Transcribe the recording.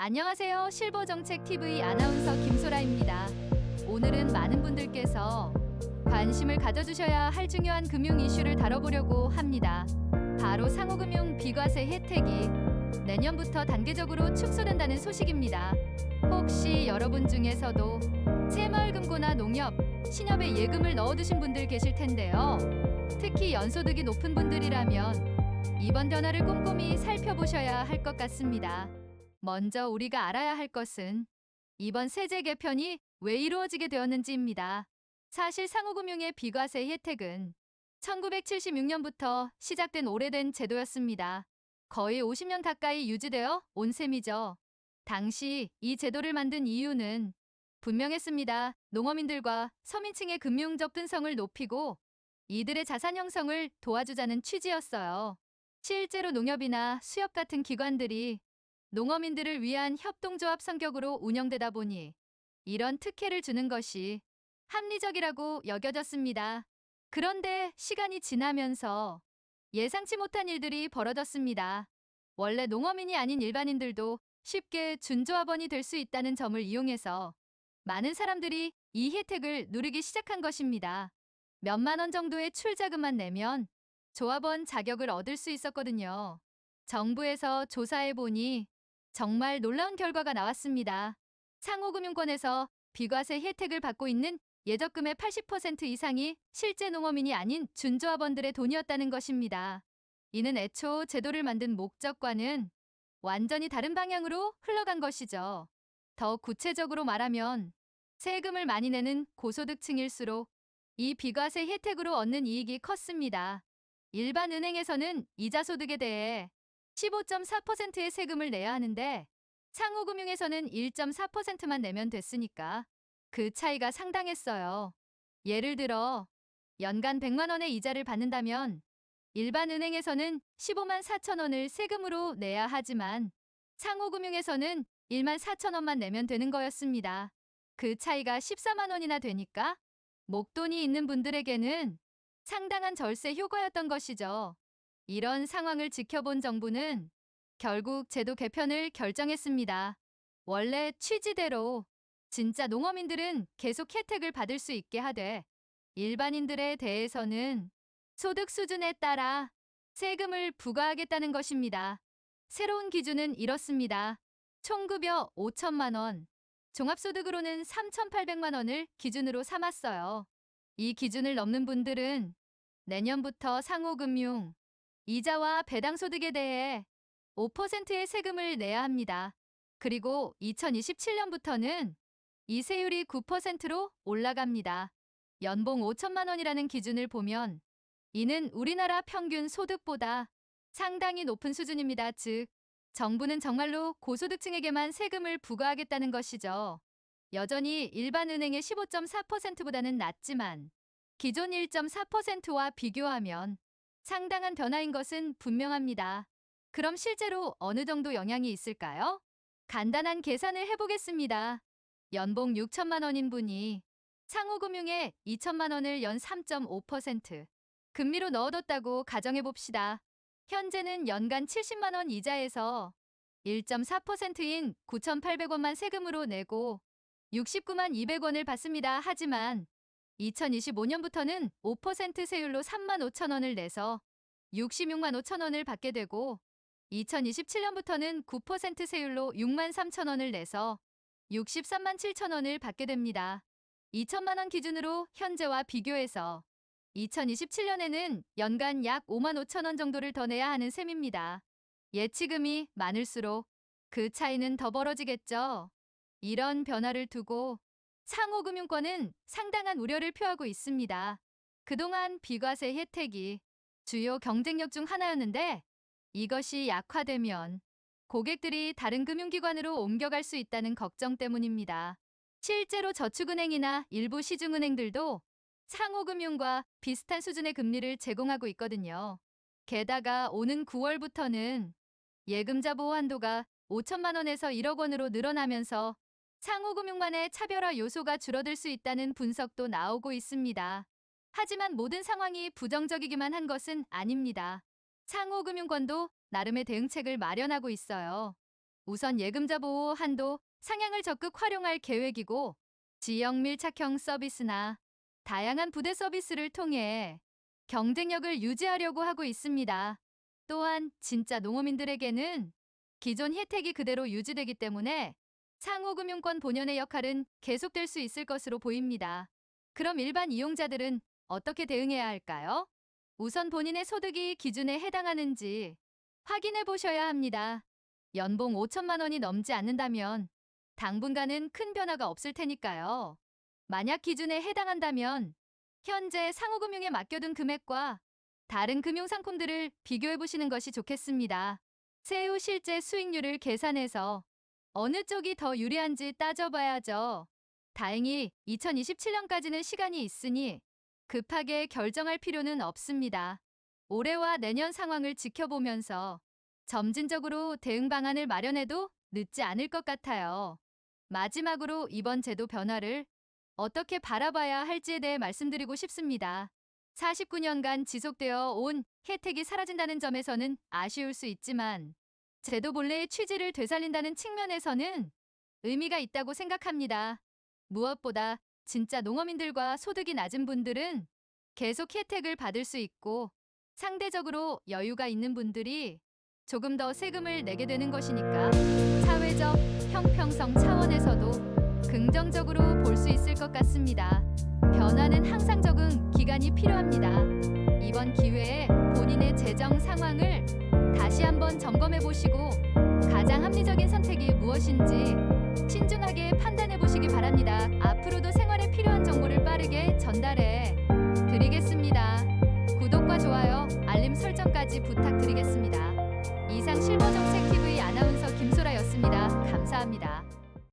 안녕하세요. 실버정책TV 아나운서 김소라입니다. 오늘은 많은 분들께서 관심을 가져주셔야 할 중요한 금융 이슈를 다뤄보려고 합니다. 바로 상호금융 비과세 혜택이 내년부터 단계적으로 축소된다는 소식입니다. 혹시 여러분 중에서도 새마을금고나 농협, 신협에 예금을 넣어두신 분들 계실 텐데요. 특히 연소득이 높은 분들이라면 이번 변화를 꼼꼼히 살펴보셔야 할 것 같습니다. 먼저 우리가 알아야 할 것은 이번 세제 개편이 왜 이루어지게 되었는지입니다. 사실 상호금융의 비과세 혜택은 1976년부터 시작된 오래된 제도였습니다. 거의 50년 가까이 유지되어 온 셈이죠. 당시 이 제도를 만든 이유는 분명했습니다. 농어민들과 서민층의 금융 접근성을 높이고 이들의 자산 형성을 도와주자는 취지였어요. 실제로 농협이나 수협 같은 기관들이 농어민들을 위한 협동조합 성격으로 운영되다 보니 이런 특혜를 주는 것이 합리적이라고 여겨졌습니다. 그런데 시간이 지나면서 예상치 못한 일들이 벌어졌습니다. 원래 농어민이 아닌 일반인들도 쉽게 준조합원이 될 수 있다는 점을 이용해서 많은 사람들이 이 혜택을 누리기 시작한 것입니다. 몇만 원 정도의 출자금만 내면 조합원 자격을 얻을 수 있었거든요. 정부에서 조사해 보니 정말 놀라운 결과가 나왔습니다. 상호금융권에서 비과세 혜택을 받고 있는 예적금의 80% 이상이 실제 농어민이 아닌 준조합원들의 돈이었다는 것입니다. 이는 애초 제도를 만든 목적과는 완전히 다른 방향으로 흘러간 것이죠. 더 구체적으로 말하면 세금을 많이 내는 고소득층일수록 이 비과세 혜택으로 얻는 이익이 컸습니다. 일반 은행에서는 이자 소득에 대해 15.4%의 세금을 내야 하는데 상호금융에서는 1.4%만 내면 됐으니까 그 차이가 상당했어요. 예를 들어 연간 100만 원의 이자를 받는다면 일반 은행에서는 15만 4천 원을 세금으로 내야 하지만 상호금융에서는 1만 4천 원만 내면 되는 거였습니다. 그 차이가 14만 원이나 되니까 목돈이 있는 분들에게는 상당한 절세 효과였던 것이죠. 이런 상황을 지켜본 정부는 결국 제도 개편을 결정했습니다. 원래 취지대로 진짜 농어민들은 계속 혜택을 받을 수 있게 하되 일반인들에 대해서는 소득 수준에 따라 세금을 부과하겠다는 것입니다. 새로운 기준은 이렇습니다. 총급여 5천만 원, 종합소득으로는 3,800만 원을 기준으로 삼았어요. 이 기준을 넘는 분들은 내년부터 상호금융, 이자와 배당소득에 대해 5%의 세금을 내야 합니다. 그리고 2027년부터는 이 세율이 9%로 올라갑니다. 연봉 5천만 원이라는 기준을 보면 이는 우리나라 평균 소득보다 상당히 높은 수준입니다. 즉, 정부는 정말로 고소득층에게만 세금을 부과하겠다는 것이죠. 여전히 일반 은행의 15.4%보다는 낮지만 기존 1.4%와 비교하면 상당한 변화인 것은 분명합니다. 그럼 실제로 어느 정도 영향이 있을까요? 간단한 계산을 해보겠습니다. 연봉 6천만 원인 분이 상호금융에 2천만 원을 연 3.5% 금리로 넣어뒀다고 가정해봅시다. 현재는 연간 70만 원 이자에서 1.4%인 9,800원만 세금으로 내고 69만 200원을 받습니다. 하지만 2025년부터는 5% 세율로 3만 5천 원을 내서 66만 5천 원을 받게 되고 2027년부터는 9% 세율로 6만 3천 원을 내서 63만 7천 원을 받게 됩니다. 2천만 원 기준으로 현재와 비교해서 2027년에는 연간 약 5만 5천 원 정도를 더 내야 하는 셈입니다. 예치금이 많을수록 그 차이는 더 벌어지겠죠. 이런 변화를 두고 상호금융권은 상당한 우려를 표하고 있습니다. 그동안 비과세 혜택이 주요 경쟁력 중 하나였는데 이것이 약화되면 고객들이 다른 금융기관으로 옮겨갈 수 있다는 걱정 때문입니다. 실제로 저축은행이나 일부 시중은행들도 상호금융과 비슷한 수준의 금리를 제공하고 있거든요. 게다가 오는 9월부터는 예금자 보호 한도가 5천만 원에서 1억 원으로 늘어나면서 상호금융만의 차별화 요소가 줄어들 수 있다는 분석도 나오고 있습니다. 하지만 모든 상황이 부정적이기만 한 것은 아닙니다. 상호금융권도 나름의 대응책을 마련하고 있어요. 우선 예금자 보호 한도 상향을 적극 활용할 계획이고 지역 밀착형 서비스나 다양한 부대 서비스를 통해 경쟁력을 유지하려고 하고 있습니다. 또한 진짜 농어민들에게는 기존 혜택이 그대로 유지되기 때문에 상호금융권 본연의 역할은 계속될 수 있을 것으로 보입니다. 그럼 일반 이용자들은 어떻게 대응해야 할까요? 우선 본인의 소득이 기준에 해당하는지 확인해 보셔야 합니다. 연봉 5천만 원이 넘지 않는다면 당분간은 큰 변화가 없을 테니까요. 만약 기준에 해당한다면 현재 상호금융에 맡겨둔 금액과 다른 금융상품들을 비교해 보시는 것이 좋겠습니다. 세후 실제 수익률을 계산해서 어느 쪽이 더 유리한지 따져봐야죠. 다행히 2027년까지는 시간이 있으니 급하게 결정할 필요는 없습니다. 올해와 내년 상황을 지켜보면서 점진적으로 대응 방안을 마련해도 늦지 않을 것 같아요. 마지막으로 이번 제도 변화를 어떻게 바라봐야 할지에 대해 말씀드리고 싶습니다. 49년간 지속되어 온 혜택이 사라진다는 점에서는 아쉬울 수 있지만 제도 본래의 취지를 되살린다는 측면에서는 의미가 있다고 생각합니다. 무엇보다 진짜 농어민들과 소득이 낮은 분들은 계속 혜택을 받을 수 있고 상대적으로 여유가 있는 분들이 조금 더 세금을 내게 되는 것이니까 사회적 형평성 차원에서도 긍정적으로 볼 수 있을 것 같습니다. 변화는 항상 적응 기간이 필요합니다. 이번 기회에 본인의 재정 상황을 다시 한번 점검해 보시고 가장 합리적인 선택이 무엇인지 신중하게 판단해 보시기 바랍니다. 앞으로도 생활에 필요한 정보를 빠르게 전달해 드리겠습니다. 구독과 좋아요, 알림 설정까지 부탁드리겠습니다. 이상 실버정책TV 아나운서 김소라였습니다. 감사합니다.